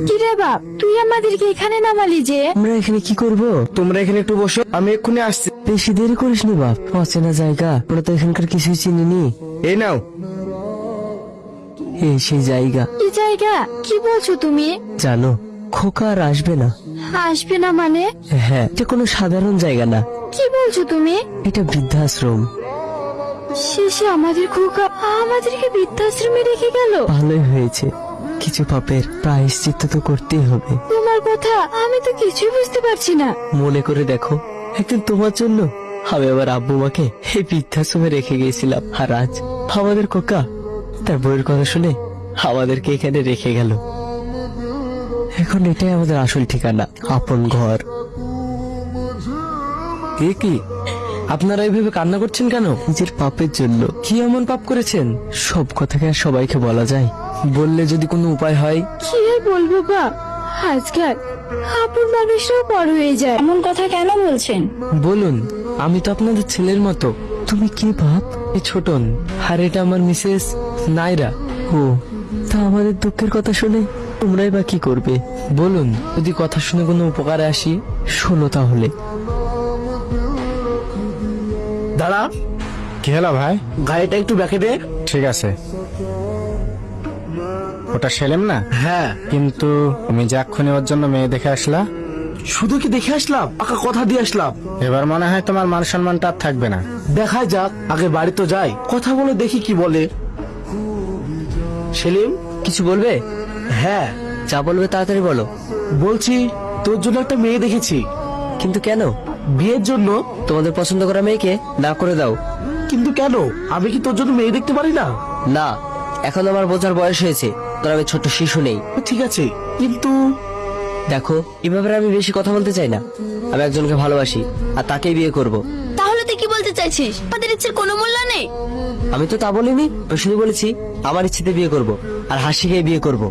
কি রে বাপ, তুই আমাদেরকে এখানে নামালি যে? আমরা এখানে কি করব? তোমরা এখানে একটু বসো, আমি এক্ষুনি আসছি। বেশি দেরি করিস নি বাপ, অচেনা জায়গা, আমরা তো এখানকার কিছুই চিনিনি। এই নাও। এই সেই জায়গা। কি জায়গা? কি বলছো তুমি? জানো, খোকা আর আসবে না। আসবে না মানে? হ্যাঁ, এটা কোনো সাধারণ জায়গা না, কি বলছো তুমি? এটা বৃদ্ধাশ্রম। শেষে আমাদের খোকা আমাদেরকে বৃদ্ধাশ্রমে রেখে গেল। ভালোই হয়েছে, কিছু পাপের প্রায়শ্চিত্ত তো করতেই হবে। তোমার কথা আমি তো কিছুই বুঝতে পারছি না। মনে করে দেখো, একদিন তোমার জন্য আমি আবার আব্বু মাকে এই বৃদ্ধাশ্রমে রেখে গিয়েছিলাম, আর আজ আমাদের কোকা তার বইয়ের কথা শুনে আমাদেরকে এখানে রেখে গেল। এখন এটাই আমাদের আসল ঠিকানা, আপন ঘর। কি আপনারা এইভাবে কান্না করছেন কেন? নিজের পাপের জন্য। কি এমন পাপ করেছেন? সব কথাকে আর সবাইকে বলা যায়? বললে যদি কোনো উপায় হয়। কি আর বলবো বাপ, আজকাল আপন মানুষরাও বড় হয়ে যায়। এমন কথা কেন বলছেন? বলুন, আমি তো আপনাদের ছেলের মতো। তুমি কে বাপ? এই ছোটন, আর এটা আমার মিসেস নাইরা। ও, তা আমাদের দুঃখের কথা শুনে তোমরাই বা কি করবে? বলুন, যদি কথা শুনে কোনো উপকারে আসি। শোনো তাহলে। দাঁড়া, কি হলো ভাই? গাড়িটা একটু ব্যাকে দে। ঠিক আছে। ওটা সেলেম না? হ্যাঁ, কিন্তু তুমি যে এক্ষুনি ওর জন্য মেয়ে দেখে আসলা। শুধু কি দেখে আসলাম, পাকা কথা দিয়ে আসলাম। এবার মনে হয় তোমার মান সম্মানটা আর থাকবে না। দেখা যাক, আগে বাড়ি তো যাই, কথা বলে দেখি কি বলে। সেলিম, কিছু বলবে? হ্যাঁ যা বলবে তাড়াতাড়ি বলো। বলছি, তোর জন্য একটা মেয়ে দেখেছি। কিন্তু কেন? বিয়ের জন্য। তোমাদের পছন্দ করা মেয়েকে না করে দাও। কিন্তু কেন? আমি কি তোর জন্য মেয়ে দেখতে পারি না? না, এখন আমার বোঝার বয়স হয়েছে, তোর আমি ছোট শিশু নেই। ঠিক আছে, কিন্তু দেখো, এ ব্যাপারে আমি বেশি কথা বলতে চাই না। আমি একজনকে ভালোবাসি আর তাকেই বিয়ে করব। তাহলে তুই কি বলতে চাইছিস? আমাদের ইচ্ছের কোনো মূল্য নেই? আমি তো তা বলিনি, আমি শুধু বলেছি আমার ইচ্ছেতে বিয়ে করব আর হাসিকে বিয়ে করব।